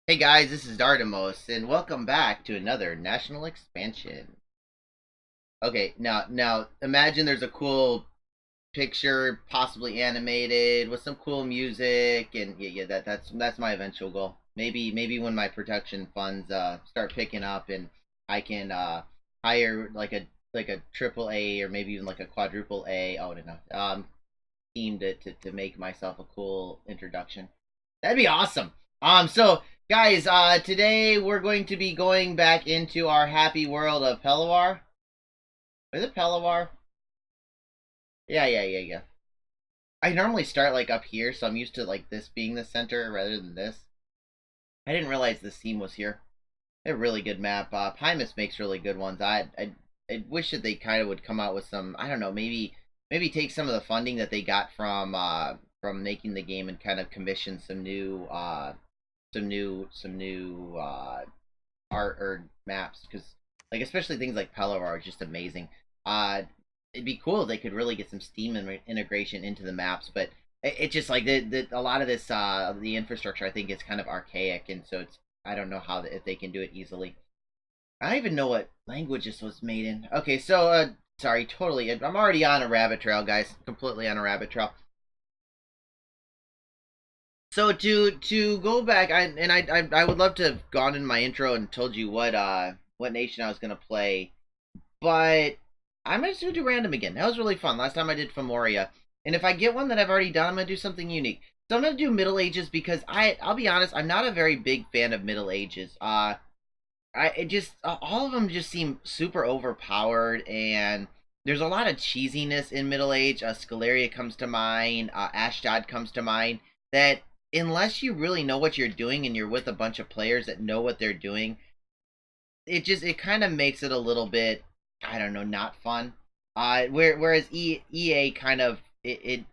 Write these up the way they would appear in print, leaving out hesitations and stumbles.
Hey guys, this is Dardamos, and welcome back to another national expansion. Okay, now imagine there's a cool picture, possibly animated, with some cool music, and yeah, that's my eventual goal. Maybe when my production funds start picking up, and I can hire like a triple A or maybe even like a quadruple A. Oh no, team to make myself a cool introduction. That'd be awesome. So guys, today we're going to be going back into our happy world of Pelawar. Is it Pelawar? Yeah. I normally start like up here, so I'm used to like this being the center rather than this. I didn't realize this theme was here. A really good map. Pymus makes really good ones. I wish that they kind of would come out with some. I don't know. Maybe take some of the funding that they got from making the game and kind of commission some new art or maps, because like especially things like Pelor are just amazing. Uh, it'd be cool if they could really get some Steam integration into the maps, but it just like a lot of this the infrastructure I think is kind of archaic, and so it's I don't know how if they can do it easily. I don't even know what language this was made in. Okay, so sorry, totally. I'm already on a rabbit trail, guys. Completely on a rabbit trail. So to go back, I would love to have gone in my intro and told you what nation I was gonna play, but I'm just gonna do random again. That was really fun. Last time I did Femoria, and if I get one that I've already done, I'm gonna do something unique. So I'm gonna do Middle Ages because I'll be honest, I'm not a very big fan of Middle Ages. All of them just seem super overpowered, and there's a lot of cheesiness in Middle Age. Scaleria comes to mind, Ashdod comes to mind. That unless you really know what you're doing and you're with a bunch of players that know what they're doing, it kind of makes it a little bit, I don't know, not fun. Whereas EA kind of it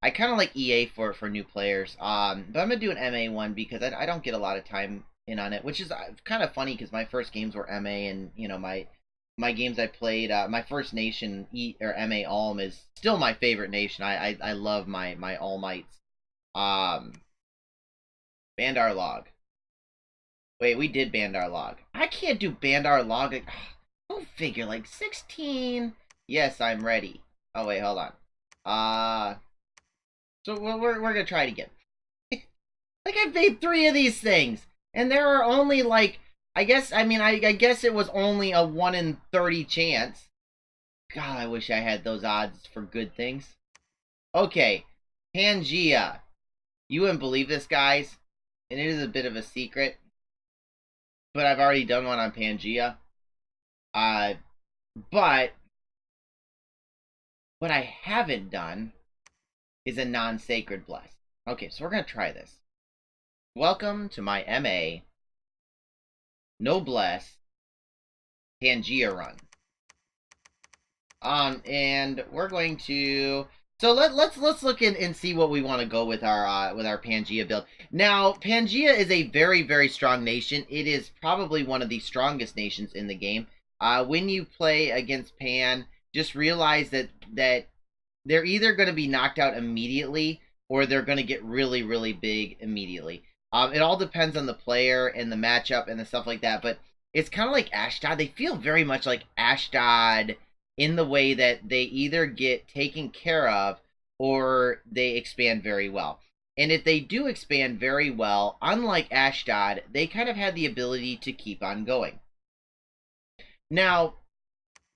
I kind of like EA for new players. But I'm gonna do an MA one because I don't get a lot of time in on it, which is kind of funny because my first games were MA, and my games I played, my first nation or MA Alm is still my favorite nation. I love my All Mights. Um, Bandar Log. Wait, we did Bandar Log. I can't do Bandar Log. Go figure. Like 16. Yes, I'm ready. Oh wait, hold on. Uh, so we're gonna try it again. Like I've made three of these things, and there are only like I guess it was only a 1 in 30 chance. God, I wish I had those odds for good things. Okay, Pangea. You wouldn't believe this, guys, and it is a bit of a secret, but I've already done one on Pangea. Uh, but what I haven't done is a non-sacred bless. Okay, so we're gonna try this. Welcome to my MA Noblesse Pangea run. And we're going to let's look in and see what we want to go with our Pangea build. Now, Pangea is a very strong nation. It is probably one of the strongest nations in the game. When you play against Pan, just realize that they're either going to be knocked out immediately or they're going to get really big immediately. It all depends on the player and the matchup and the stuff like that. But it's kind of like Ashdod. They feel very much like Ashdod in the way that they either get taken care of or they expand very well. And if they do expand very well, unlike Ashdod, they kind of have the ability to keep on going. Now,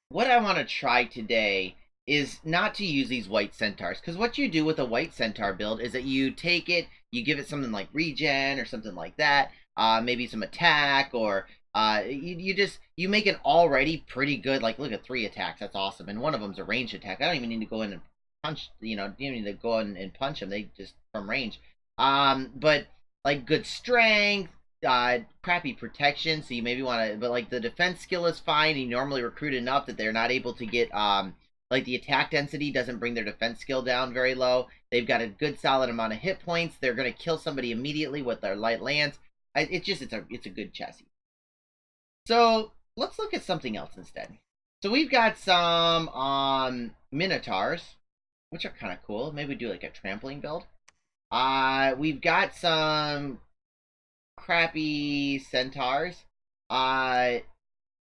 what I want to try today is not to use these white centaurs, because what you do with a white centaur build is that you take it, you give it something like regen or something like that, maybe some attack, or you make it already pretty good. Like, look at 3 attacks, that's awesome, and one of them's a ranged attack. I don't even need to go in and punch, you don't even need to go in and punch them, they just from range. But like good strength, crappy protection, so you maybe want to, but like the defense skill is fine. You normally recruit enough that they're not able to get like the attack density doesn't bring their defense skill down very low. They've got a good solid amount of hit points. They're going to kill somebody immediately with their light lance. It's a good chassis. So let's look at something else instead. So we've got some Minotaurs, which are kind of cool. Maybe do like a trampoline build. We've got some crappy centaurs. I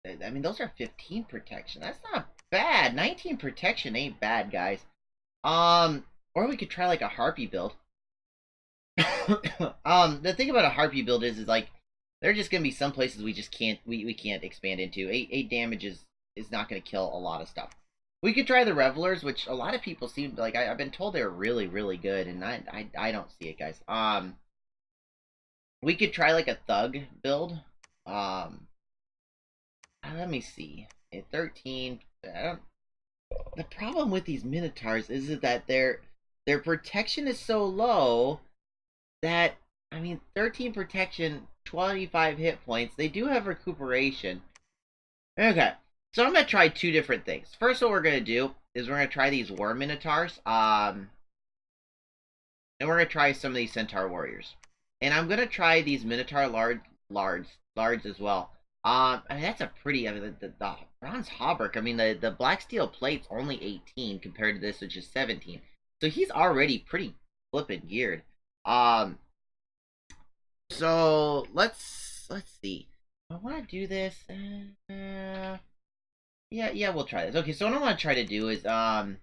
mean, those are 15 protection. That's not bad. 19 protection ain't bad, guys. Or we could try like a harpy build. The thing about a harpy build is like there are just gonna be some places we just can't expand into. Eight damage is not gonna kill a lot of stuff. We could try the revelers, which a lot of people seem like I've been told they're really really good, and I don't see it, guys. We could try like a thug build. Let me see. At 13, the problem with these Minotaurs is that their protection is so low that, I mean, 13 protection, 25 hit points. They do have recuperation. Okay, so I'm gonna try two different things. First, what we're gonna do is we're gonna try these War Minotaurs. And we're gonna try some of these Centaur Warriors. And I'm gonna try these Minotaur lards as well. I mean, that's a pretty, I mean, the bronze hauberk, I mean, the black steel plate's only 18 compared to this, which is 17. So he's already pretty flippin' geared. So let's see. I want to do this. Yeah, we'll try this. Okay, so what I want to try to do is a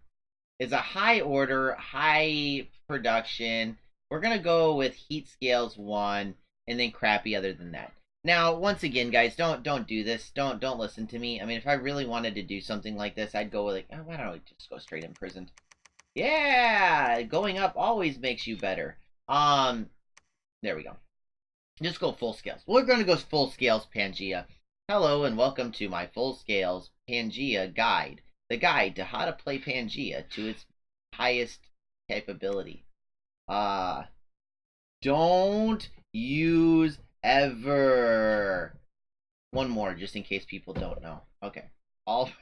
high order, high production. We're gonna go with heat scales 1, and then crappy other than that. Now, once again, guys, don't do this. Don't listen to me. I mean, if I really wanted to do something like this, I'd go with like, oh, why don't we just go straight imprisoned? Yeah, going up always makes you better. There we go. Just go full scales. We're gonna go full scales Pangea. Hello and welcome to my full scales Pangea guide. The guide to how to play Pangea to its highest capability. Don't use ever. One more, just in case people don't know. Okay. Always.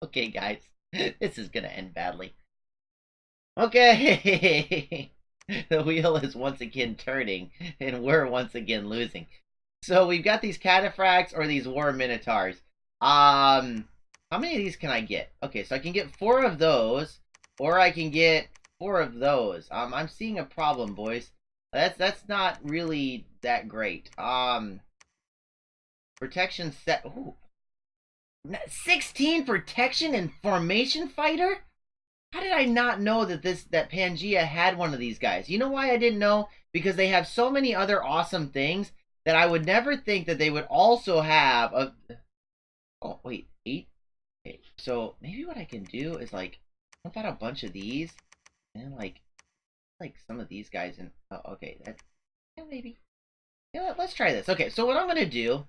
Okay, guys. This is gonna end badly. Okay. The wheel is once again turning, and we're once again losing. So we've got these cataphracts or these war minotaurs. How many of these can I get? Okay, so I can get 4 of those, or I can get 4 of those. I'm seeing a problem, boys. That's not really that great. Protection set. Ooh. 16 protection and formation fighter? How did I not know that Pangea had one of these guys? You know why I didn't know? Because they have so many other awesome things that I would never think that they would also have a... Oh, wait, 8? Okay, so maybe what I can do is like pump out a bunch of these and then like some of these guys and okay, that, yeah, maybe. Yeah, let's try this. Okay, so what I'm gonna do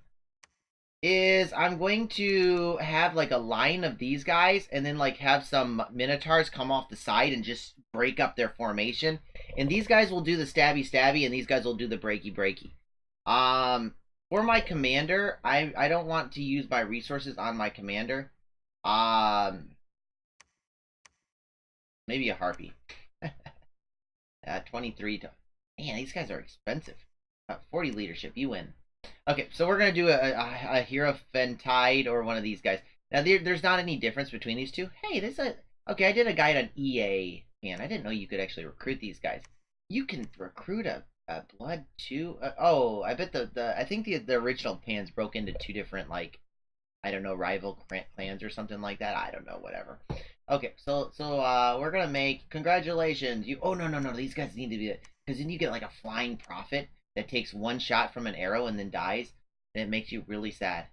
is I'm going to have like a line of these guys and then like have some minotaurs come off the side and just break up their formation. And these guys will do the stabby and these guys will do the breaky. For my commander, I don't want to use my resources on my commander. Maybe a harpy. 23 to... Man, these guys are expensive. 40 leadership, you win. Okay, so we're gonna do a Hierophantide or one of these guys. Now there's not any difference between these two. Hey, there's a... Okay, I did a guide on EA. Man, I didn't know you could actually recruit these guys. You can recruit a blood too. Oh, I bet I think the original pans broke into 2 different, like, I don't know, rival clans or something like that. I don't know, whatever. Okay, so we're gonna make... Congratulations. You... Oh, no. These guys need to be... Because then you get like a flying prophet that takes 1 shot from an arrow and then dies, and it makes you really sad.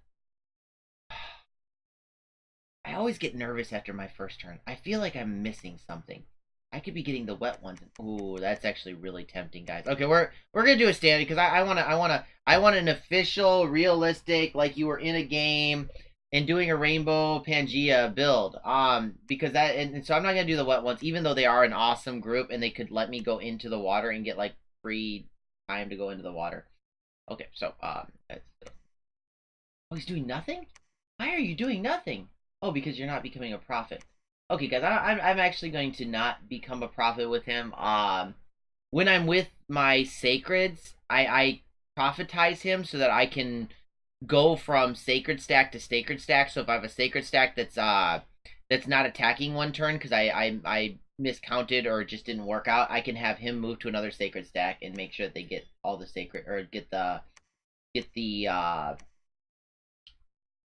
I always get nervous after my first turn. I feel like I'm missing something. I could be getting the wet ones. Ooh, that's actually really tempting, guys. Okay, we're gonna do a standard because I want an official, realistic, like you were in a game and doing a Rainbow Pangea build. Because that, and so I'm not gonna do the wet ones, even though they are an awesome group and they could let me go into the water and get like free time to go into the water. Okay, so that's... Oh, he's doing nothing? Why are you doing nothing? Oh, because you're not becoming a prophet. Okay, guys, I'm actually going to not become a prophet with him. When I'm with my sacreds, I prophetize him so that I can go from sacred stack to sacred stack. So if I have a sacred stack that's not attacking one turn because I miscounted or just didn't work out, I can have him move to another sacred stack and make sure that they get all the sacred, or get the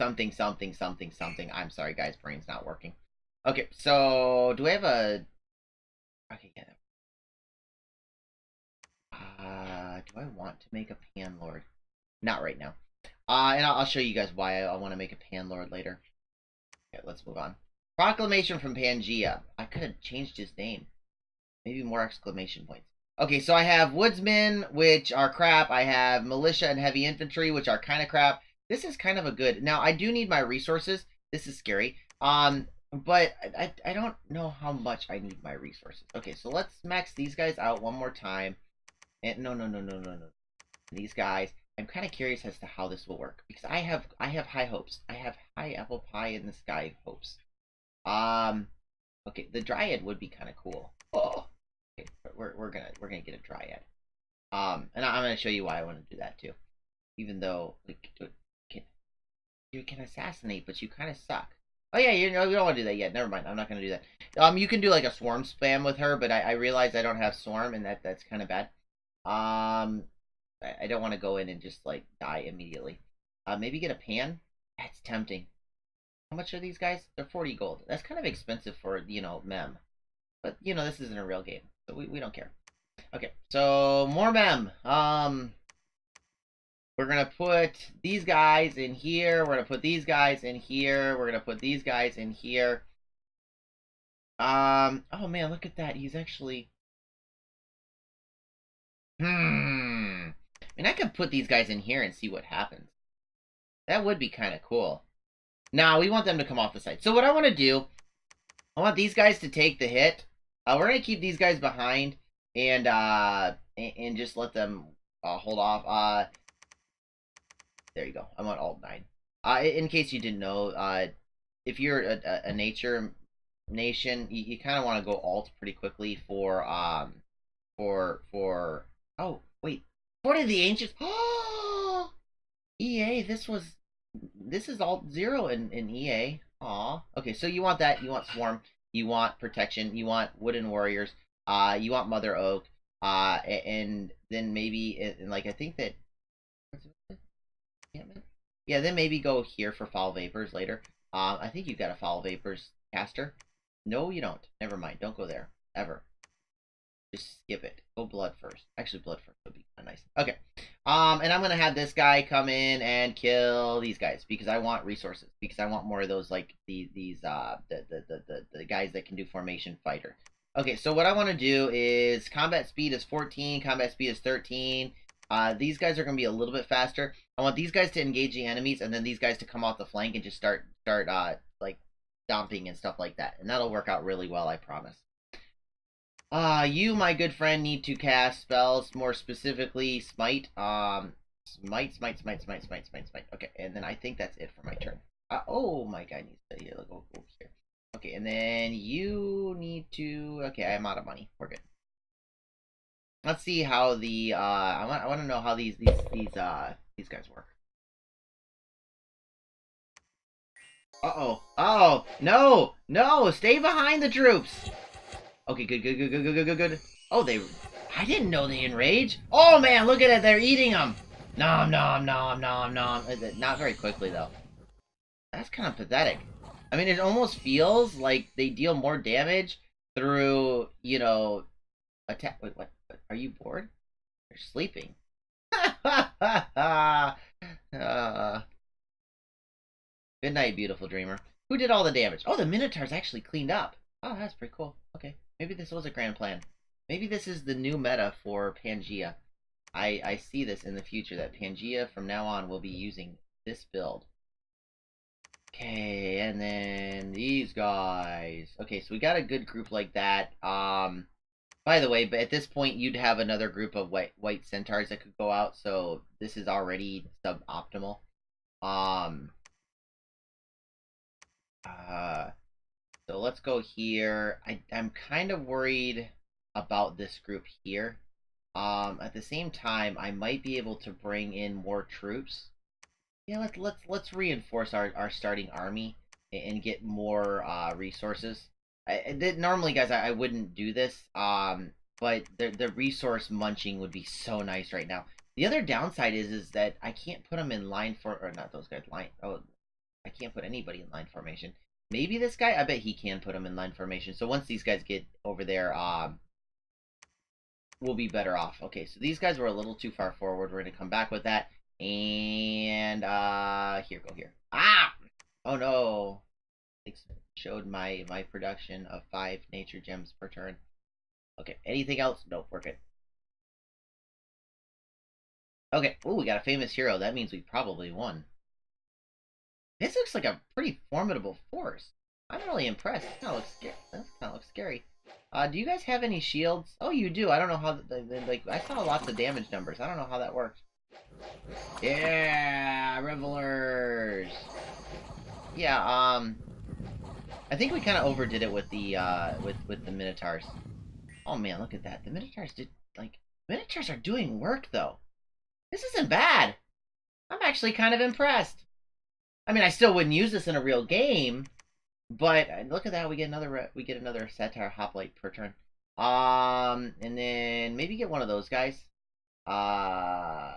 something something something something. I'm sorry, guys, brain's not working. Okay, so do I have a? Okay, yeah. Do I want to make a pan lord? Not right now. And I'll show you guys why I want to make a pan lord later. Okay, let's move on. Proclamation from Pangea. I could have changed his name. Maybe more exclamation points. Okay, so I have woodsmen, which are crap. I have militia and heavy infantry, which are kind of crap. This is kind of a good. Now I do need my resources. This is scary. But I don't know how much I need my resources. Okay, so let's max these guys out one more time. And no. These guys. I'm kind of curious as to how this will work because I have high hopes. I have high apple pie in the sky hopes. Okay, the dryad would be kind of cool. Oh, okay, we're gonna get a dryad. And I'm gonna show you why I want to do that too. Even though like you can assassinate, but you kind of suck. Oh yeah, you don't want to do that yet. Never mind. I'm not gonna do that. You can do like a swarm spam with her, but I realize I don't have swarm, and that's kind of bad. I don't want to go in and just like die immediately. Maybe get a pan. That's tempting. How much are these guys? They're 40 gold. That's kind of expensive for, mem. But, this isn't a real game. So we don't care. Okay, so more mem. We're going to put these guys in here. We're going to put these guys in here. We're going to put these guys in here. Oh man, look at that. He's actually... I mean, I could put these guys in here and see what happens. That would be kind of cool. Now, we want them to come off the side. So what I want to do, I want these guys to take the hit. We're going to keep these guys behind and just let them hold off. There you go. I want alt 9. In case you didn't know, if you're a nature nation, you kind of want to go alt pretty quickly for oh, wait. What are the ancients? Oh, EA, this is alt 0 in EA. Aw. Okay, so you want that. You want Swarm. You want Protection. You want Wooden Warriors. You want Mother Oak. And then maybe, like, I think that... Yeah, then maybe go here for Foul Vapors later. I think you've got a Foul Vapors caster. No, you don't. Never mind. Don't go there. Ever. Just skip it. Go blood first. Actually, blood first would be kind of nice. Okay. And I'm gonna have this guy come in and kill these guys because I want resources. Because I want more of those, like the guys that can do formation fighter. Okay, so what I want to do is combat speed is 14, combat speed is 13. These guys are gonna be a little bit faster. I want these guys to engage the enemies, and then these guys to come off the flank and just start like dumping and stuff like that. And that'll work out really well, I promise. You, my good friend, need to cast spells, more specifically, Smite. Smite. Okay, and then I think that's it for my turn. Oh, my guy needs to go here. Okay, and then you need to... Okay, I'm out of money. We're good. Let's see how the, I want to know how these guys work. Uh-oh. Oh, no! No! Stay behind the troops! Okay, good. Oh, I didn't know they enrage. Oh, man, look at it. They're eating them. Nom. Not very quickly, though. That's kind of pathetic. I mean, it almost feels like they deal more damage through, attack. Wait, what? Are you bored? You're sleeping. Good night, beautiful dreamer. Who did all the damage? Oh, the Minotaurs actually cleaned up. Oh, that's pretty cool. Okay. Maybe this was a grand plan. Maybe this is the new meta for Pangea. I see this in the future, that Pangea from now on will be using this build. Okay, and then these guys. Okay, so we got a good group like that. By the way, but at this point you'd have another group of white centaurs that could go out, so this is already suboptimal. So let's go here. I'm kind of worried about this group here. At the same time, I might be able to bring in more troops. Yeah, let's reinforce our starting army and get more resources. Normally, guys, I wouldn't do this. But the resource munching would be so nice right now. The other downside is that I can't put them in line for, or not those guys, line. Oh, I can't put anybody in line formation. Maybe this guy. I bet he can put him in line formation. So once these guys get over there, we'll be better off. Okay, so these guys were a little too far forward. We're gonna come back with that. And here, go here. Ah! Oh no. Showed my production of 5 nature gems per turn. Okay, anything else? Nope, we're good. Okay, ooh, we got a famous hero. That means we probably won. This looks like a pretty formidable force. I'm really impressed. This kind of looks scary. This kind of looks scary. Do you guys have any shields? Oh, you do. I don't know how. Like, I saw lots of damage numbers. I don't know how that works. Yeah, revelers. Yeah. I think we kind of overdid it with the with the Minotaurs. Oh man, look at that. The Minotaurs did Minotaurs are doing work though. This isn't bad. I'm actually kind of impressed. I mean, I still wouldn't use this in a real game, but look at that. We get another satire hoplite per turn. And then maybe get one of those guys. Yeah.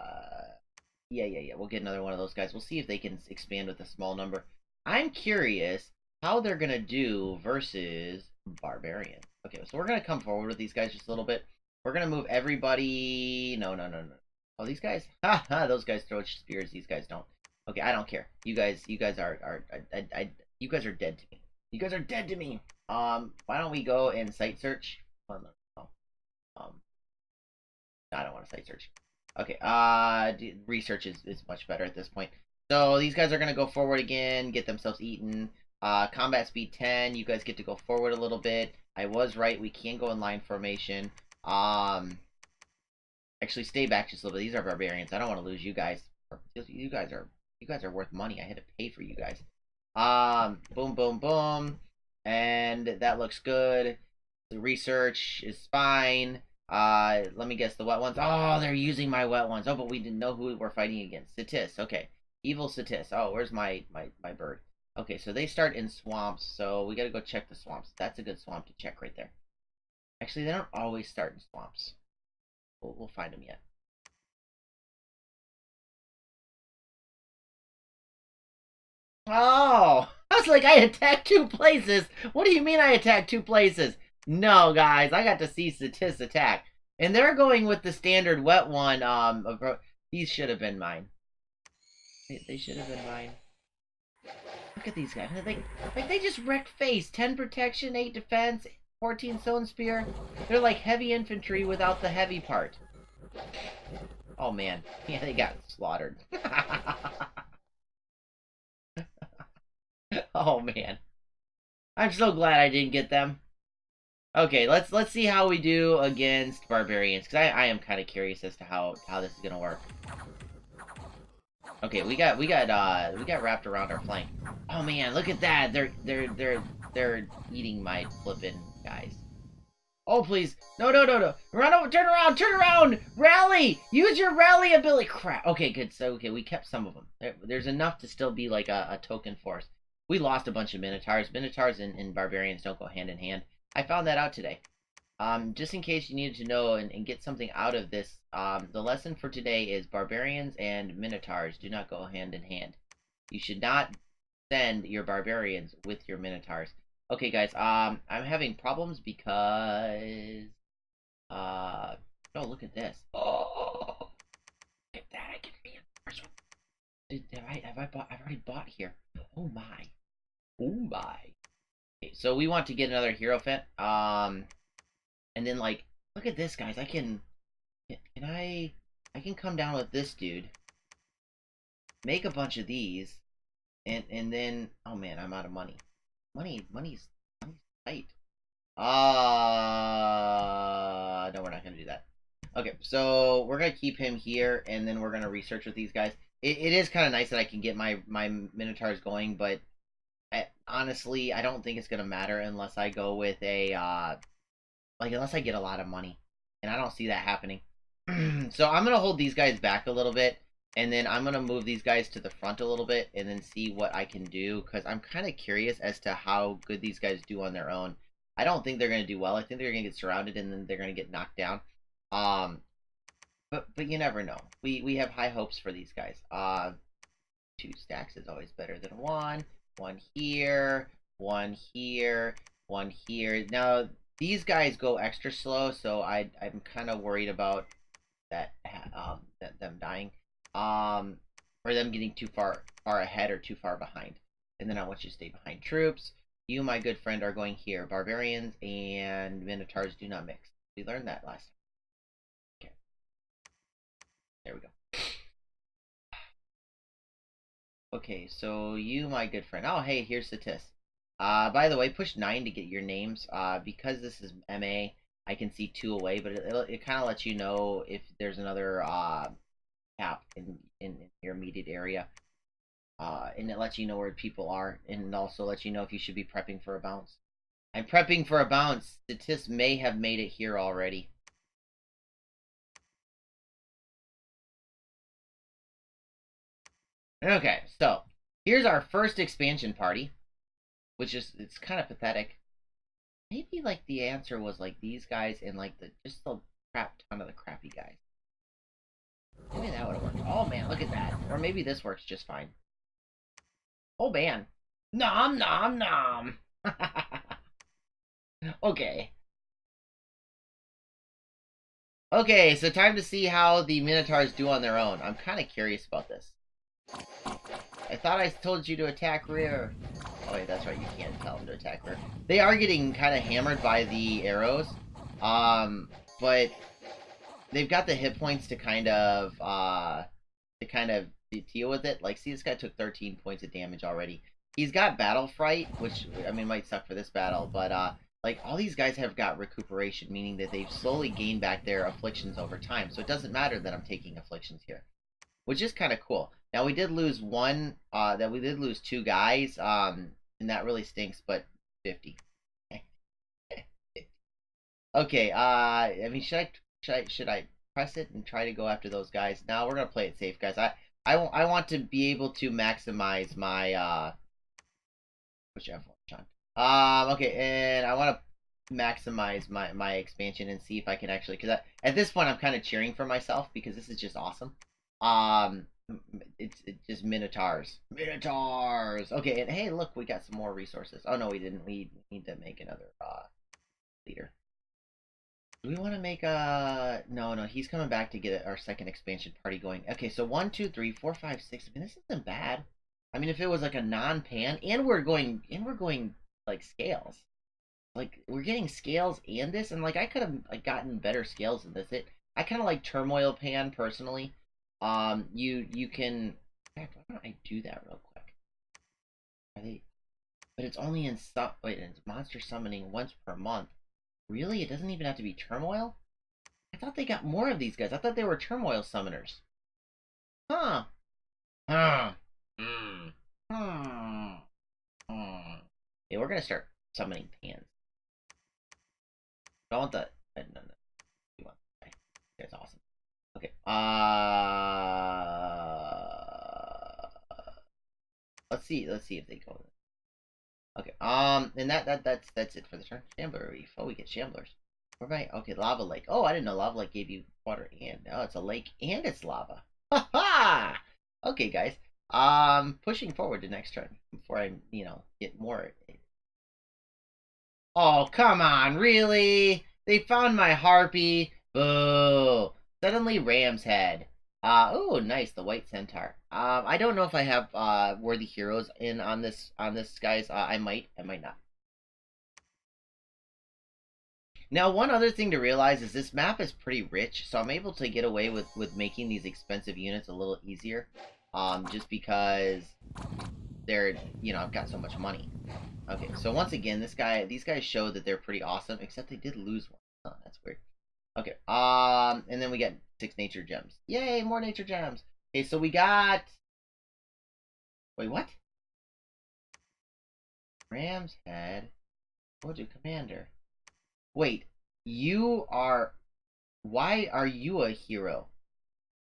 We'll get another one of those guys. We'll see if they can expand with a small number. I'm curious how they're gonna do versus barbarian. Okay, so we're gonna come forward with these guys just a little bit. We're gonna move everybody. No. Oh, these guys. Ha! Those guys throw spears. These guys don't. Okay, I don't care. You guys are you guys are dead to me. You guys are dead to me. Why don't we go and site search? Oh, no. I don't want to site search. Okay, research is much better at this point. So these guys are gonna go forward again, get themselves eaten. Combat speed 10. You guys get to go forward a little bit. I was right. We can go in line formation. Actually, stay back just a little bit. These are barbarians. I don't want to lose you guys. You guys are worth money. I had to pay for you guys. Boom, and that looks good. The research is fine. Let me guess. The wet ones. Oh, they're using my wet ones. Oh, but we didn't know who we're fighting against. Satis. Okay, evil Satis. Oh, where's my bird? Okay, so they start in swamps, so we gotta go check the swamps. That's a good swamp to check right there. Actually, they don't always start in swamps. We'll find them yet. Oh! I was like, I attacked 2 places! What do you mean I attacked 2 places? No, guys, I got to see Satis attack. And they're going with the standard wet one, these should have been mine. They should have been mine. Look at these guys. They just wrecked face. 10 protection, 8 defense, 14 stone spear. They're like heavy infantry without the heavy part. Oh man. Yeah, they got slaughtered. Oh man. I'm so glad I didn't get them. Okay, let's see how we do against barbarians, because I am kind of curious as to how this is gonna work. Okay, we got wrapped around our flank. Oh man, look at that! They're eating my flippin' guys. Oh please, no! Run over! Turn around! Rally! Use your rally ability. Crap. Okay, good. So okay, we kept some of them. There's enough to still be like a token force. We lost a bunch of Minotaurs. Minotaurs and barbarians don't go hand in hand. I found that out today. Just in case you needed to know and get something out of this, the lesson for today is barbarians and Minotaurs do not go hand in hand. You should not send your barbarians with your Minotaurs. Okay, guys, I'm having problems because, oh, look at this. Oh, look at that, I can reinforce I've already bought here. Oh my. Okay, so we want to get another Hierophant, and then, like, look at this, guys. I can come down with this dude, make a bunch of these, and then, oh man, I'm out of money. Money's tight. No, we're not gonna do that. Okay, so we're gonna keep him here, and then we're gonna research with these guys. It is kind of nice that I can get my Minotaurs going, but honestly, I don't think it's gonna matter unless I go with a unless I get a lot of money, and I don't see that happening. So I'm gonna hold these guys back a little bit, and then I'm gonna move these guys to the front a little bit, and then see what I can do, because I'm kind of curious as to how good these guys do on their own. I don't think they're going to do well. I think they're going to get surrounded and then they're going to get knocked down. But you never know. We have high hopes for these guys. 2 stacks is always better than one. One here, one here, one here. Now these guys go extra slow, so I'm kind of worried about that them dying, or them getting too far ahead or too far behind. And then I want you to stay behind troops. You, my good friend, are going here. Barbarians and Minotaurs do not mix. We learned that last time. Okay. There we go. Okay, so you, my good friend. Oh, hey, here's Satis. By the way, push 9 to get your names. Because this is MA, I can see 2 away, but it kind of lets you know if there's another cap in your immediate area. And it lets you know where people are, and it also lets you know if you should be prepping for a bounce. I'm prepping for a bounce. Statis may have made it here already. Okay, so here's our first expansion party, which is, it's kind of pathetic. Maybe like the answer was like these guys and like just the crap ton of the crappy guys. Maybe that would have worked. Oh man, look at that. Or maybe this works just fine. Oh man. Nom nom nom. Okay. Okay, so time to see how the Minotaurs do on their own. I'm kind of curious about this. I thought I told you to attack rear. Oh wait, that's right, you can't tell them to attack rear. They are getting kind of hammered by the arrows. But they've got the hit points to kind of deal with it. Like, see, this guy took 13 points of damage already. He's got battle fright, which, I mean, might suck for this battle, but like, all these guys have got recuperation, meaning that they've slowly gained back their afflictions over time. So it doesn't matter that I'm taking afflictions here, which is kind of cool. Now, we did lose we did lose 2 guys, and that really stinks, but 50. Okay, I mean, should I press it and try to go after those guys? No, we're gonna play it safe, guys. I want to be able to maximize my whichever one, Sean. Okay, and I want to maximize my expansion and see if I can actually, because at this point I'm kind of cheering for myself because this is just awesome. It's just Minotaurs. Okay, and hey, look, we got some more resources. Oh no, we didn't. We need to make another leader. Do we want to make a... No, he's coming back to get our second expansion party going. Okay, so 1, 2, 3, 4, 5, 6. I mean, this isn't bad. I mean, if it was like a non-pan, and we're going like scales. Like, we're getting scales and this, and like I could have like gotten better scales than this. I kind of like turmoil pan personally. You can... In fact, why don't I do that real quick? Are they... But it's only in wait, it's monster summoning once per month. Really? It doesn't even have to be turmoil? I thought they got more of these guys. I thought they were turmoil summoners. Huh. Huh. Hmm. Hmm. Hmm. Yeah, we're gonna start summoning pans. I want the... No. We want that guy. That's awesome. Okay. Let's see if they go. Okay, and that's it for the turn. Shambler Reef. Oh, we get Shamblers. Where am I? Okay, Lava Lake. Oh, I didn't know Lava Lake gave you water and... Oh, it's a lake and it's lava. Ha ha! Okay, guys. Pushing forward to next turn before I, get more... Oh, come on, really? They found my harpy. Boo. Suddenly Ram's Head. Oh, nice, the White Centaur. I don't know if I have worthy heroes in on this guys. I might not. Now, one other thing to realize is this map is pretty rich, so I'm able to get away with making these expensive units a little easier. Just because they're, I've got so much money. Okay, so once again, these guys show that they're pretty awesome, except they did lose one. Oh, that's weird. Okay, and then we get 6 nature gems. Yay, more nature gems. Okay, so we got... Wait, what? Ram's Head. Go to Commander. Wait, you are... Why are you a hero?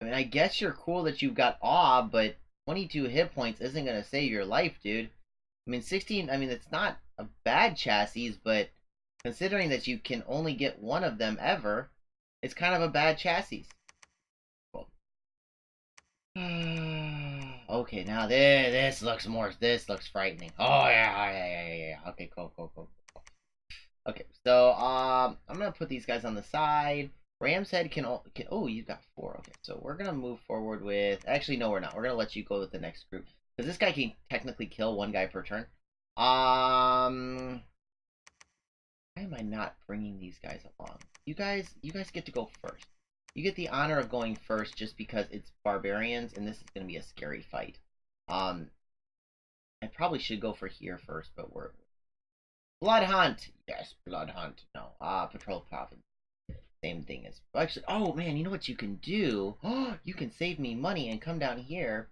I mean, I guess you're cool that you've got awe, but 22 hit points isn't going to save your life, dude. I mean, 16... I mean, it's not a bad chassis, but... Considering that you can only get one of them ever, it's kind of a bad chassis. Cool. Okay, now this looks frightening. Oh yeah. Okay, cool. Okay, so I'm gonna put these guys on the side. Ram's head can oh, you've got 4. Okay, so we're gonna move forward with, actually no we're not. We're gonna let you go with the next group. Because this guy can technically kill 1 guy per turn. Why am I not bringing these guys along? You guys get to go first. You get the honor of going first just because it's barbarians and this is gonna be a scary fight. I probably should go for here first, but we're Blood Hunt. Yes, Blood Hunt. No. Patrol Province. Same thing as, actually, oh man, you know what you can do? Oh, you can save me money and come down here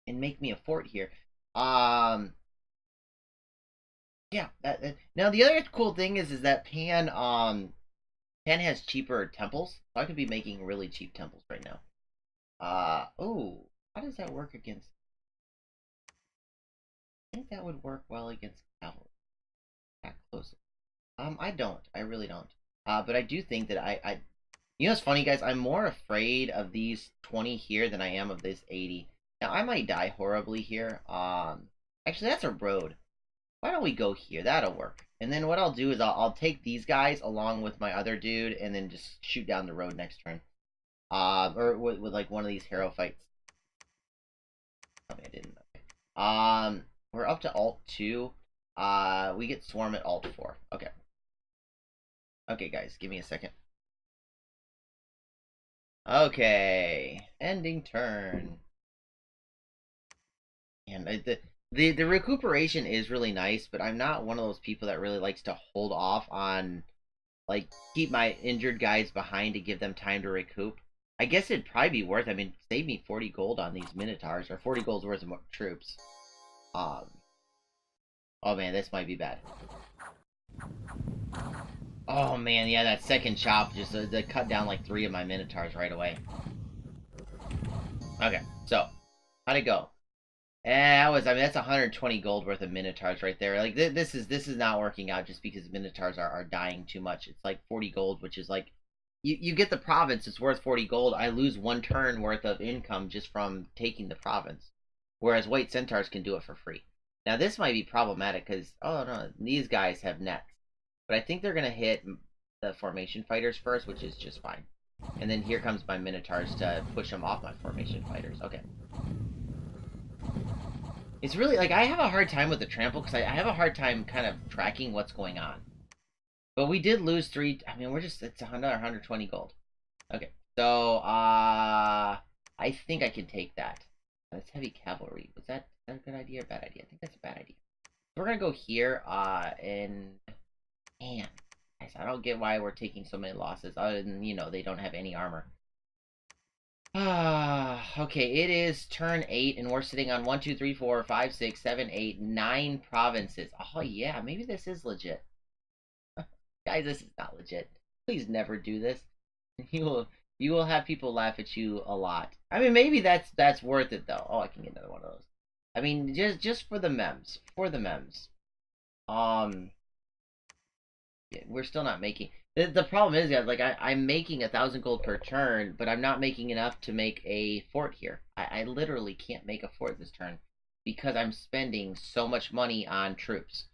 and make me a fort here. Yeah, now the other cool thing is that Pan has cheaper temples. So I could be making really cheap temples right now. Oh, how does that work against? I think that would work well against cavalry. Back closer. I don't. I really don't. But I do think that you know what's funny, guys? I'm more afraid of these 20 here than I am of this 80. Now, I might die horribly here. Actually, that's a road. Why don't we go here? That'll work. And then what I'll do is I'll take these guys along with my other dude and then just shoot down the road next turn. Or with like one of these hero fights. Oh, I didn't. Okay. We're up to Alt 2. We get Swarm at Alt 4. Okay. Okay, guys, give me a second. Okay. Ending turn. And the recuperation is really nice, but I'm not one of those people that really likes to hold off on, like, keep my injured guys behind to give them time to recoup. I guess it'd probably be worth, I mean, save me 40 gold on these Minotaurs, or 40 gold's worth of troops. Oh man, this might be bad. Oh man, yeah, that second chop just cut down like 3 of my Minotaurs right away. Okay, so, how'd it go? I mean, that's 120 gold worth of Minotaurs right there. Like, this is not working out just because Minotaurs are dying too much. It's like 40 gold, which is like, you get the province, it's worth 40 gold. I lose 1 turn worth of income just from taking the province. Whereas White Centaurs can do it for free. Now, this might be problematic because, oh no, these guys have nets. But I think they're going to hit the formation fighters first, which is just fine. And then here comes my Minotaurs to push them off my formation fighters. Okay. It's really, like, I have a hard time with the trample because I have a hard time kind of tracking what's going on. But we did lose 3, I mean, it's another 120 gold. Okay, so, I think I can take that. That's heavy cavalry. Was that a good idea or bad idea? I think that's a bad idea. We're gonna go here, and... Man, guys, I don't get why we're taking so many losses, other than, you know, they don't have any armor. Okay, it is turn 8, and we're sitting on 1, 2, 3, 4, 5, 6, 7, 8, 9 provinces. Oh, yeah, maybe this is legit. Guys, this is not legit. Please never do this. You will have people laugh at you a lot. I mean, maybe that's worth it, though. Oh, I can get another one of those. I mean, just for the memes. For the memes. Yeah, we're still not making... The problem is, guys, like, I'm making 1,000 gold per turn, but I'm not making enough to make a fort here. I literally can't make a fort this turn because I'm spending so much money on troops.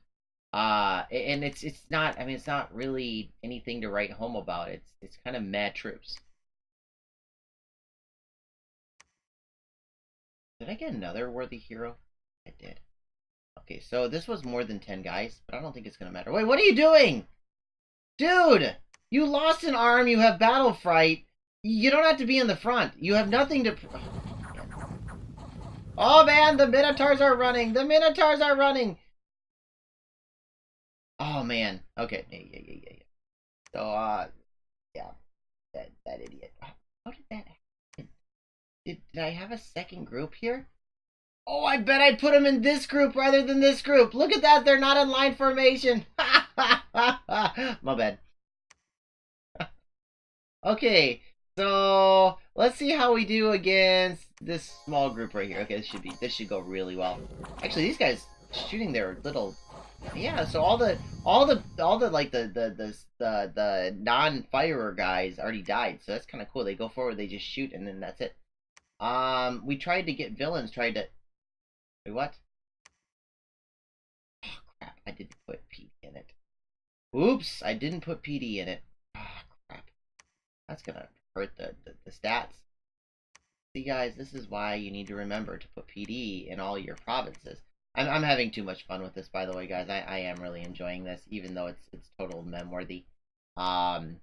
And it's not, I mean, it's not really anything to write home about. It's kind of mad troops. Did I get another worthy hero? I did. Okay, so this was more than 10 guys, but I don't think it's gonna matter. Wait, what are you doing? Dude! You lost an arm, you have battle fright. You don't have to be in the front. You have nothing to... Oh man, the Minotaurs are running! The Minotaurs are running! Oh man. Okay, yeah. So, yeah. That idiot. How did that happen? Did I have a second group here? Oh, I bet I put them in this group rather than this group. Look at that, they're not in line formation. My bad. Okay, so let's see how we do against this small group right here. Okay, this should go really well. Actually, these guys shooting their little Yeah, so all the like the non-firer guys already died, so that's kind of cool. They go forward, they just shoot, and then that's it. We tried to get villains. Tried to wait, what? Oh crap! I didn't put PD in it. Oops! I didn't put PD in it. Oh crap! That's gonna hurt the stats. See, guys, this is why you need to remember to put PD in all your provinces. I'm having too much fun with this, by the way, guys. I am really enjoying this, even though it's total mem worthy. Um,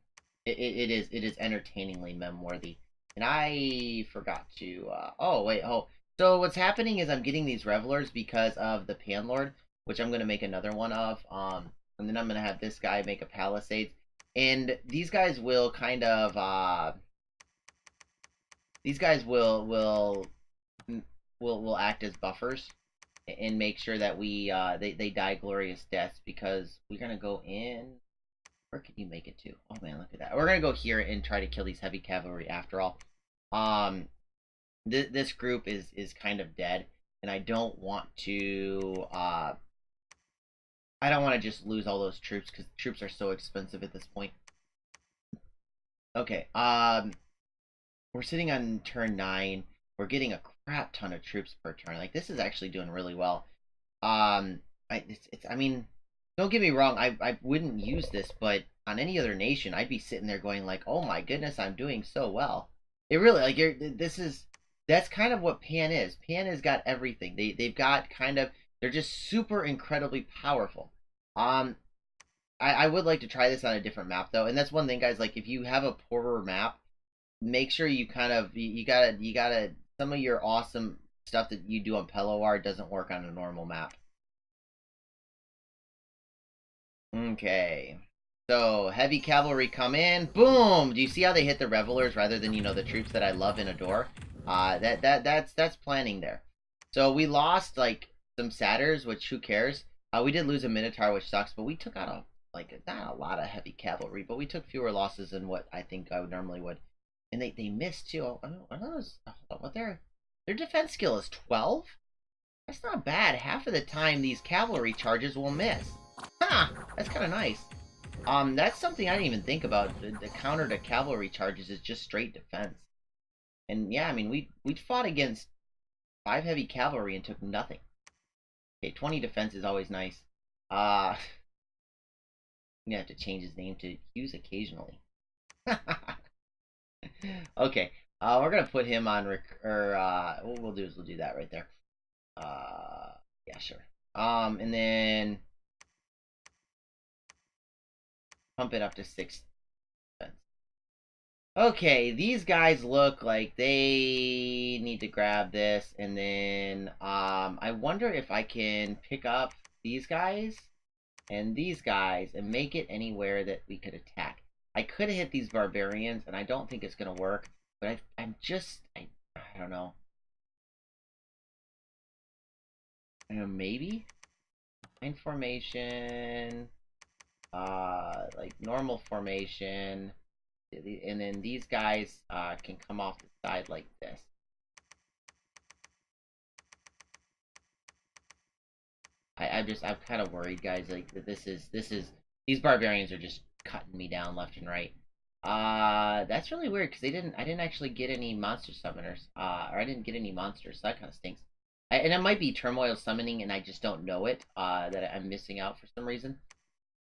it is entertainingly mem worthy. And I forgot to. Oh wait, oh. So what's happening is I'm getting these revelers because of the Panlord, which I'm gonna make another one of. And then I'm gonna have this guy make a palisades, and these guys will kind of these guys will act as buffers and make sure that they die glorious deaths, because we're gonna go in. Where can you make it to? Oh man, look at that. We're gonna go here and try to kill these heavy cavalry after all. Um, this group is kind of dead, and I don't want to. I don't want to just lose all those troops, because troops are so expensive at this point. Okay. We're sitting on turn 9. We're getting a crap ton of troops per turn. Like, this is actually doing really well. I mean, don't get me wrong. I wouldn't use this, but on any other nation, I'd be sitting there going like, oh my goodness, I'm doing so well. It really, like, that's kind of what Pan is. Pan has got everything. They've got kind of, they're just super incredibly powerful. Um, I would like to try this on a different map though, and that's one thing, guys. Like, if you have a poorer map, make sure you kind of you gotta some of your awesome stuff that you do on Pelowar doesn't work on a normal map. Okay. So heavy cavalry come in. Boom! Do you see how they hit the revelers rather than, the troops that I love and adore? That's planning there. So we lost like some satyrs, which who cares? We did lose a Minotaur, which sucks, but we took out not a lot of heavy cavalry, but we took fewer losses than what I think I would normally would. And they missed too. I don't know what their defense skill is 12. That's not bad. Half of the time these cavalry charges will miss. Ha! That's kind of nice. That's something I didn't even think about. The counter to cavalry charges is just straight defense. And yeah, I mean, we fought against 5 heavy cavalry and took nothing. Okay, 20 defense is always nice. I'm gonna have to change his name to use occasionally. Okay, we're gonna put him on what we'll do is we'll do that right there. Yeah, sure. And then pump it up to 6 defense. Okay, these guys look like they need to grab this, and then I wonder if I can pick up these guys and these guys and make it anywhere that we could attack. I could have hit these barbarians, and I don't think it's gonna work, but I don't know. Maybe line formation, like normal formation, and then these guys can come off the side like this. I'm kind of worried, guys. Like that these barbarians are just cutting me down left and right. That's really weird because I didn't actually get any monster summoners, or I didn't get any monsters. So that kind of stinks. And it might be turmoil summoning, and I just don't know it. That I'm missing out for some reason.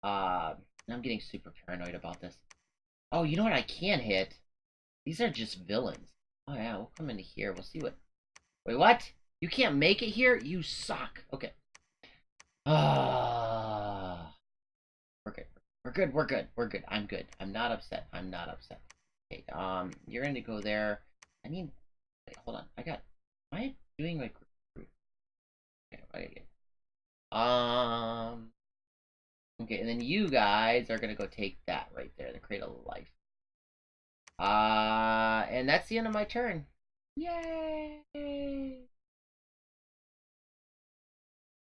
And I'm getting super paranoid about this. Oh, you know what I can hit? These are just villains. Oh yeah, we'll come into here. We'll see what. Wait, what? You can't make it here? You suck. Okay. Ah, we're good. We're good. We're good. We're good. I'm good. I'm not upset. I'm not upset. Okay. You're going to go there. I need. Wait, hold on. Am I doing like? Okay. Okay, and then you guys are gonna go take that right there, the Cradle of Life. And that's the end of my turn. Yay!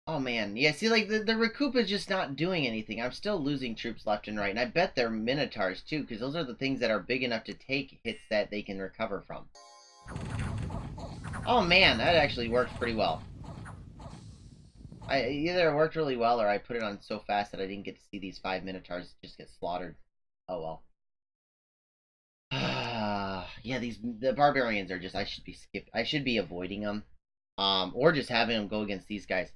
Oh man, yeah. See, like the recoup is just not doing anything. I'm still losing troops left and right, and I bet they're Minotaurs too, because those are the things that are big enough to take hits that they can recover from. Oh man, that actually worked pretty well. Either it worked really well or I put it on so fast that I didn't get to see these 5 Minotaurs just get slaughtered. Oh well. Yeah, the barbarians are just I should be avoiding them, or just having them go against these guys.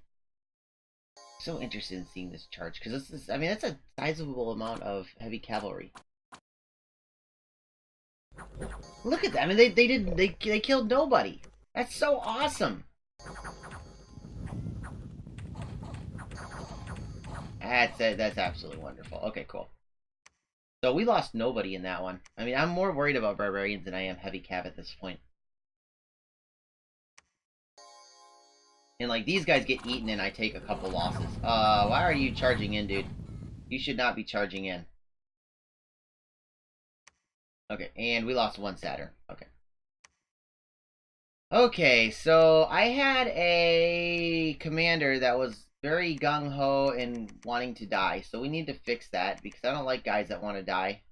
So interested in seeing this charge because this is, I mean, that's a sizable amount of heavy cavalry. Look at that! I mean, they killed nobody. That's so awesome. That's absolutely wonderful. Okay, cool. So we lost nobody in that one. I mean, I'm more worried about barbarians than I am heavy cav at this point. And like these guys get eaten and I take a couple losses. Why are you charging in, dude? You should not be charging in. Okay, and we lost one Saturn. Okay. Okay, so I had a commander that was very gung-ho and wanting to die. So we need to fix that because I don't like guys that want to die.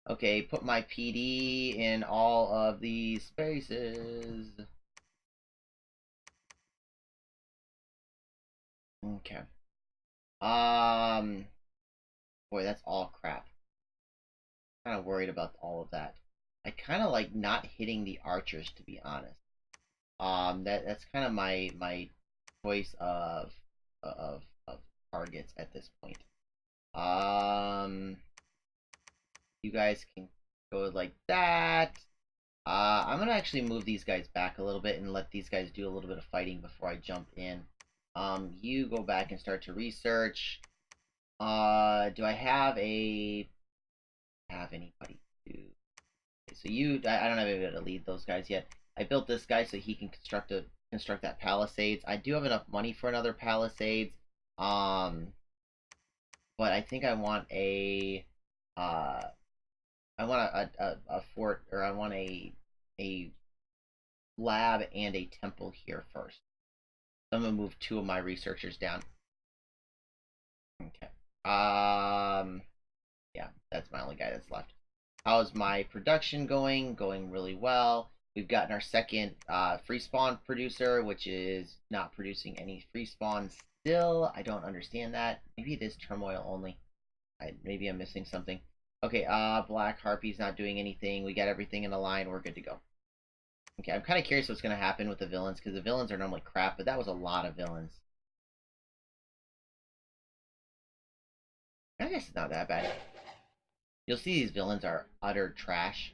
Okay, put my PD in all of these spaces. Okay. Boy, that's all crap. Kind of worried about all of that. I kind of like not hitting the archers, to be honest. That's kind of my choice of targets at this point. You guys can go like that. I'm gonna actually move these guys back a little bit and let these guys do a little bit of fighting before I jump in. You go back and start to research. Do I have anybody to? Okay, so I don't have anybody to lead those guys yet. I built this guy so he can construct that palisades. I do have enough money for another palisades. But I think I want a fort, or I want a lab and a temple here first. So I'm gonna move 2 of my researchers down. Okay. Yeah, that's my only guy that's left. How's my production going? Going really well. We've gotten our second free spawn producer, which is not producing any free spawns still. I don't understand that. Maybe it is turmoil only. Maybe I'm missing something. Okay, Black Harpy's not doing anything. We got everything in a line. We're good to go. Okay, I'm kind of curious what's going to happen with the villains, because the villains are normally crap, but that was a lot of villains. I guess it's not that bad. You'll see these villains are utter trash.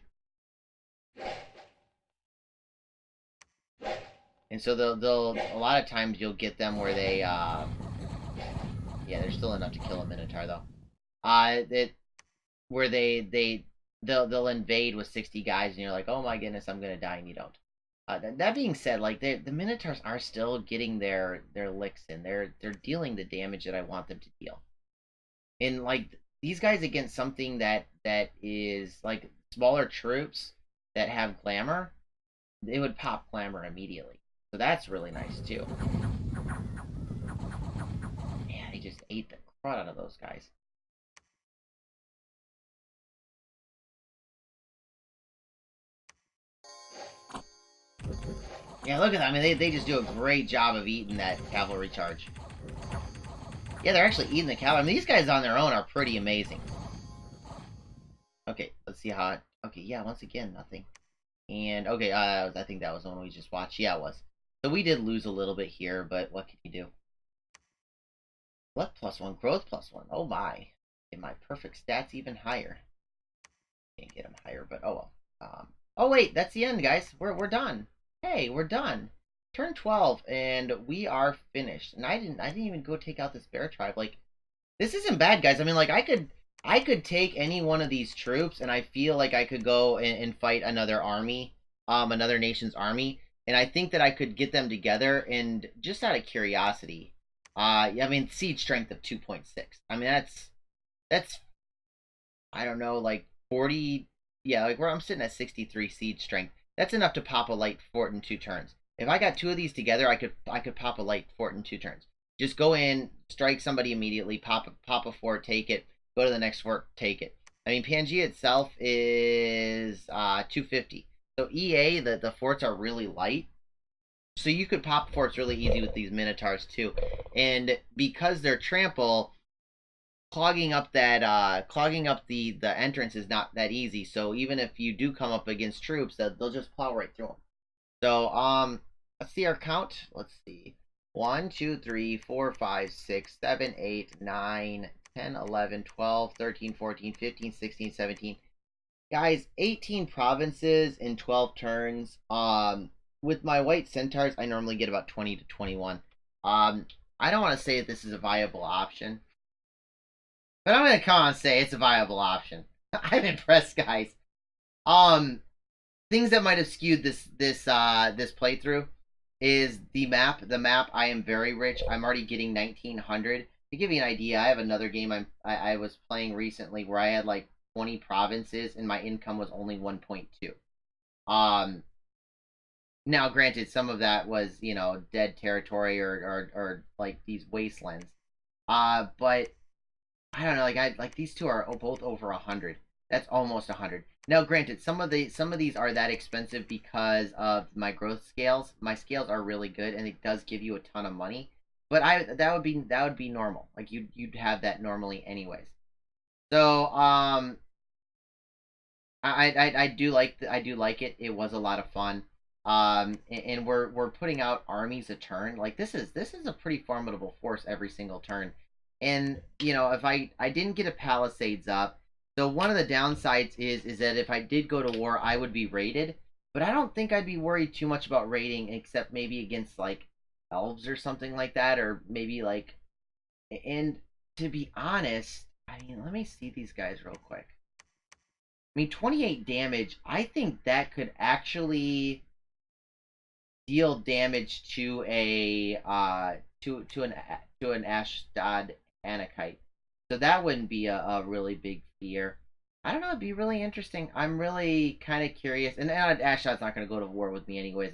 And so they'll a lot of times you'll get them where they, yeah, there's still enough to kill a Minotaur, though. Where they'll invade with 60 guys, and you're like, oh my goodness, I'm gonna die, and you don't. That being said, like the Minotaurs are still getting their licks in. They're dealing the damage that I want them to deal. And like these guys against something that is like smaller troops that have glamour, they would pop glamour immediately. So that's really nice too. Yeah, they just ate the crud out of those guys. Yeah, look at that. I mean, they just do a great job of eating that cavalry charge. Yeah, they're actually eating the cavalry. I mean, these guys on their own are pretty amazing. Okay, let's see how okay, yeah, once again, nothing. And, okay, I think that was the one we just watched. Yeah, it was. So we did lose a little bit here, but what can you do? Luck +1, growth +1. Oh my. Get my perfect stats even higher. Can't get them higher, but oh well. Oh wait, that's the end, guys. We're done. Hey, we're done. Turn 12, and we are finished. And I didn't even go take out this bear tribe. Like, this isn't bad, guys. I mean, like, I could take any one of these troops, and I feel like I could go and fight another army, another nation's army, and I think that I could get them together. And just out of curiosity, I mean, siege strength of 2.6. I mean, that's I don't know, like 40. Yeah, like where I'm sitting at 63 siege strength. That's enough to pop a light fort in 2 turns. If I got 2 of these together, I could pop a light fort in 2 turns. Just go in, strike somebody immediately, pop a fort, take it, go to the next fort, take it. I mean, Pangea itself is 250. So EA, the forts are really light. So you could pop forts really easy with these Minotaurs too. And because they're trample, clogging up the entrance is not that easy. So even if you do come up against troops, they'll just plow right through them. So let's see our count. Let's see. 1, 2, 3, 4, 5, 6, 7, 8, 9, 10, 11, 12, 13, 14, 15, 16, 17. Guys, 18 provinces in 12 turns. With my white centaurs, I normally get about 20 to 21. I don't want to say that this is a viable option, but I'm gonna come on and say it's a viable option. I'm impressed, guys. Um, Things that might have skewed this playthrough is the map. The map, I am very rich. I'm already getting 1900. To give you an idea, I have another game I was playing recently where I had like 20 provinces and my income was only 1.2. Um, Now granted, some of that was dead territory or like these wastelands. But I don't know, like I like these two are both over 100. That's almost 100. Now, granted, some of these are that expensive because of my growth scales. My scales are really good, and it does give you a ton of money. But that would be normal. Like you'd have that normally anyways. So I do like it. It was a lot of fun. And we're putting out armies a turn. Like this is a pretty formidable force every single turn. And if I didn't get a palisades up, so one of the downsides is that if I did go to war, I would be raided. But I don't think I'd be worried too much about raiding, except maybe against like elves or something like that, or maybe like. And to be honest, I mean, let me see these guys real quick. I mean, 28 damage. I think that could actually deal damage to a to an Ashdod Anakite. So that wouldn't be a really big fear. I don't know. It'd be really interesting. I'm really kind of curious. And Ashdod's not going to go to war with me anyways.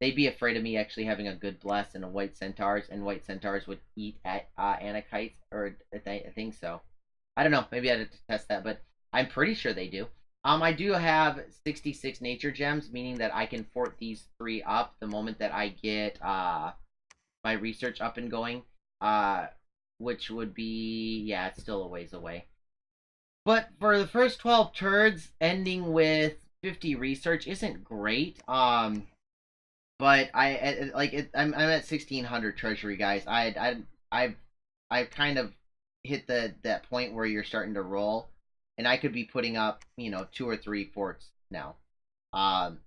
They'd be afraid of me actually having a good bless and a white centaurs, and white centaurs would eat at Anakites, or I think so. I don't know. Maybe I had to test that, but I'm pretty sure they do. I do have 66 nature gems, meaning that I can fort these three up the moment that I get my research up and going. Uh, which would be, yeah, it's still a ways away. But for the first 12 turns, ending with 50 research isn't great. But I'm at 1600 treasury, guys. I've kind of hit that point where you're starting to roll, and I could be putting up two or three forts now. Um,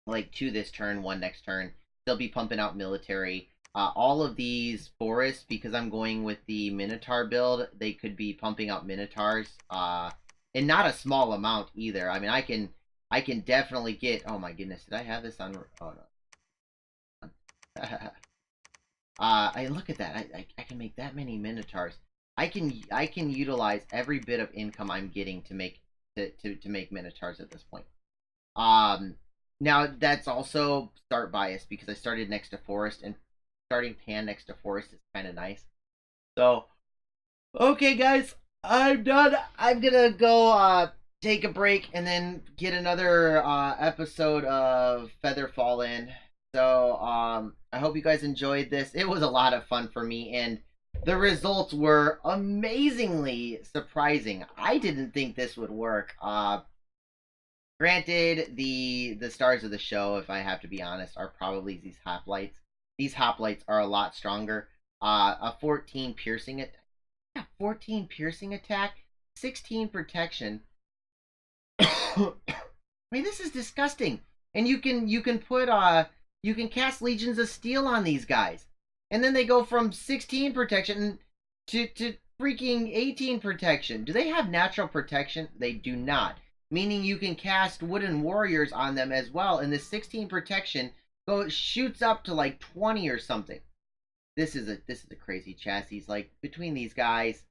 like two this turn, one next turn. They'll be pumping out military. All of these forests, because I'm going with the Minotaur build, they could be pumping out Minotaurs. And not a small amount either. I mean, I can definitely get. Oh my goodness, did I have this on? Oh no. I look at that. I can make that many Minotaurs. I can utilize every bit of income I'm getting to make Minotaurs at this point. Um, Now that's also start bias because I started next to forest, and starting pan next to forest is kind of nice. So okay, guys, I'm done. I'm gonna go take a break and then get another episode of Featherfall in. So I hope you guys enjoyed this. It was a lot of fun for me, and the results were amazingly surprising. I didn't think this would work. Granted, the stars of the show, if I have to be honest, are probably these hoplites. These hoplites are a lot stronger. A 14 piercing it, yeah, 14 piercing attack, 16 protection. I mean, this is disgusting. And you can cast legions of steel on these guys, and then they go from 16 protection to freaking 18 protection. Do they have natural protection? They do not. Meaning you can cast wooden warriors on them as well, and the 16 protection shoots up to like 20 or something. This is a crazy chassis. Like between these guys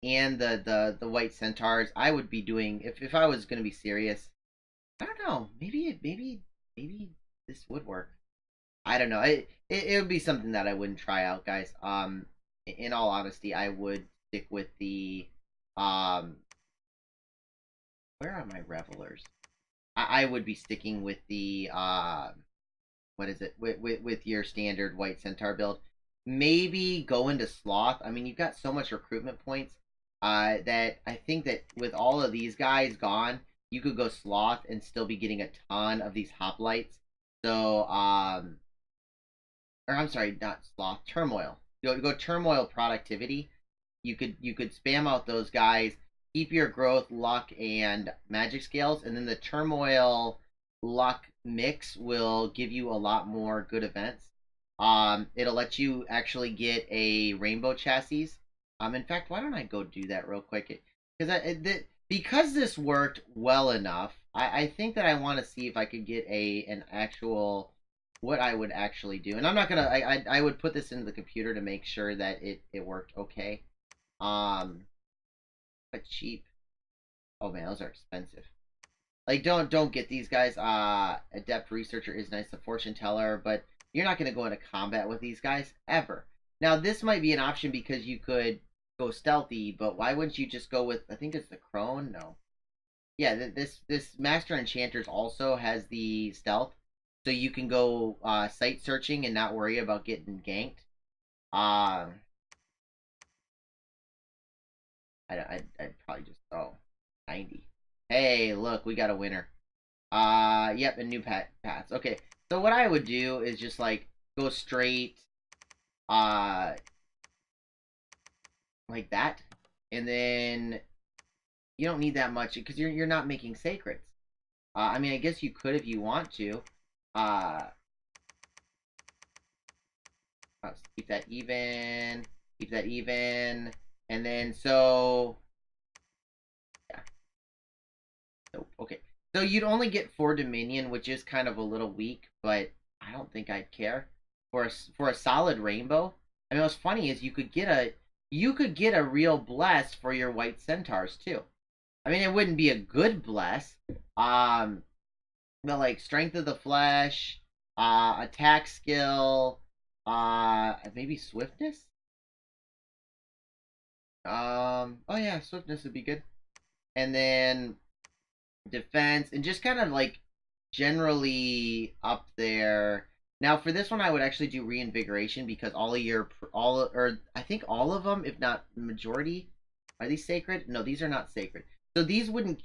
and the white centaurs, I would be doing, if I was going to be serious. I don't know. Maybe this would work. I don't know. It would be something that I wouldn't try out, guys. In all honesty, I would stick with the um. Where are my revelers? I would be sticking with the what is it with your standard white centaur build. Maybe go into sloth. I mean, you've got so much recruitment points that I think that with all of these guys gone, you could go sloth and still be getting a ton of these hoplites. So or I'm sorry, not sloth, turmoil. Go turmoil productivity. You could spam out those guys, keep your growth, luck, and magic scales, and then the turmoil luck mix will give you a lot more good events. It'll let you actually get a rainbow chassis. In fact, why don't I go do that real quick? Because this worked well enough, I think that I want to see if I could get an actual what I would actually do. And I'm not gonna. I would put this into the computer to make sure that it worked okay. Um, but cheap. Oh man, those are expensive. Like don't get these guys. Adept researcher is nice, the fortune teller, but you're not gonna go into combat with these guys ever. Now this might be an option because you could go stealthy, but why wouldn't you just go with? I think it's the crone. No, yeah. This master enchanters also has the stealth, so you can go site searching and not worry about getting ganked. Uh, I'd probably just 90. Hey, look, we got a winner. Yep, and new paths. Okay, so what I would do is just like go straight, uh, like that, and then you don't need that much because you're not making sacreds. I mean, I guess you could if you want to. Uh, let's keep that even, and then so yeah, nope. Okay, so you'd only get 4 Dominion, which is kind of a little weak, but I don't think I'd care for a solid rainbow. I mean, what's funny is you could get a real bless for your white centaurs too. I mean, it wouldn't be a good bless, um, but like strength of the flesh, attack skill, maybe swiftness. Oh yeah, swiftness would be good, and then defense, and just kind of like generally up there. Now for this one, I would actually do reinvigoration because all or I think all of them, if not majority, are these sacred? No, these are not sacred. So these wouldn't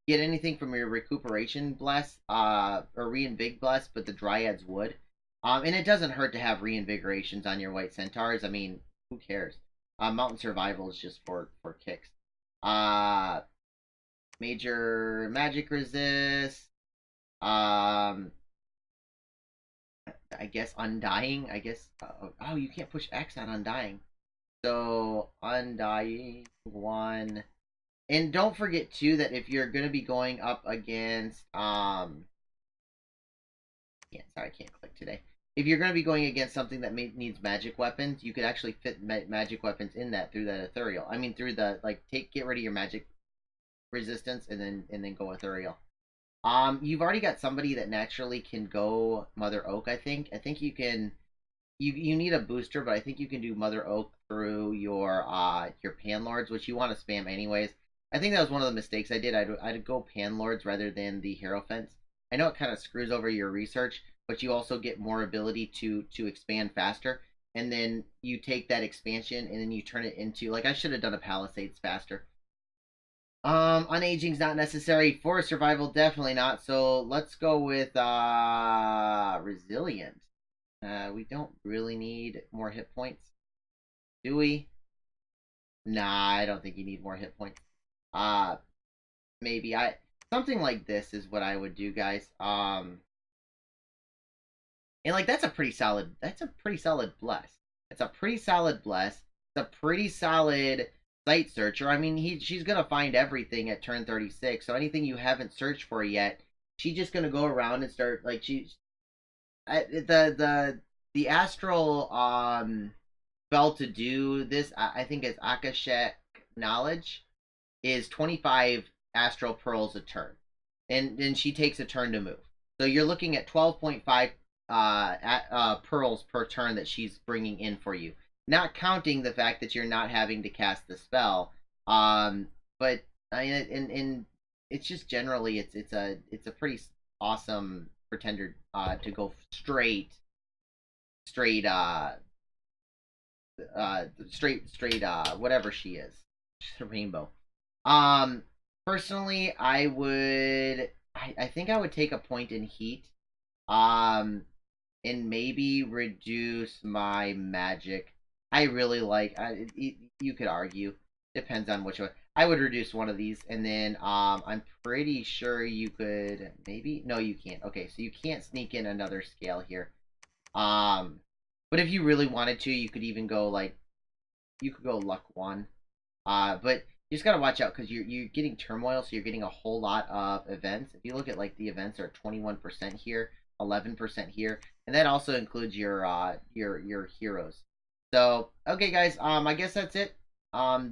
get anything from your recuperation bless, or reinvig bless, but the dryads would. And it doesn't hurt to have reinvigorations on your white centaurs. I mean, who cares? Mountain survival is just for kicks. Uh, Major magic resist. Um, I guess undying. I guess. Oh, you can't push X on undying. So undying one. And don't forget too that if you're gonna be going up against yeah, sorry, I can't click today. If you're gonna be going against something that needs magic weapons, you could actually fit magic weapons in that through that ethereal. I mean, through the like get rid of your magic resistance and then go ethereal. You've already got somebody that naturally can go Mother Oak. I think you can. You need a booster, but I think you can do Mother Oak through your Panlords, which you want to spam anyways. I think that was one of the mistakes I did. I'd go Panlords rather than the Hierophants. I know it kind of screws over your research, but you also get more ability to expand faster. And then you take that expansion and then you turn it into like I should have done a Palisades faster. Unaging's not necessary for survival, definitely not. So let's go with resilient. We don't really need more hit points, do we? Nah, I don't think you need more hit points. Uh, maybe I something like this is what I would do, guys. And like that's a pretty solid bless. It's a pretty solid bless. It's a pretty solid site searcher. I mean, she's gonna find everything at turn 36. So anything you haven't searched for yet, she's just gonna go around and start like the astral spell to do this. I think it's Akashic knowledge is 25 astral pearls a turn, and then she takes a turn to move. So you're looking at 12.5 pearls per turn that she's bringing in for you, not counting the fact that you're not having to cast the spell. But I mean, and it's just generally it's a pretty awesome pretender to go straight straight whatever she is. She's a rainbow. Um Personally I think I would take a point in heat. Um and maybe reduce my magic. I really like. You could argue. Depends on which one. I would reduce one of these, and then I'm pretty sure you could maybe. No, you can't. Okay, so you can't sneak in another scale here. Um, but if you really wanted to, you could even go like you could go luck one. But you just gotta watch out because you're getting turmoil, so you're getting a whole lot of events. If you look at like the events are 21% here, 11% here, and that also includes your heroes. So okay, guys, I guess that's it.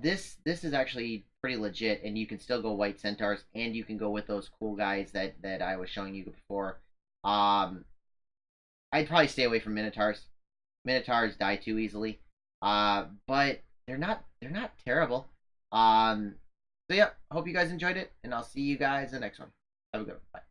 This is actually pretty legit, and you can still go white centaurs, and you can go with those cool guys that I was showing you before. Um, I'd probably stay away from minotaurs. Minotaurs die too easily. But they're not terrible. So yeah, hope you guys enjoyed it, and I'll see you guys in the next one. Have a good one. Bye.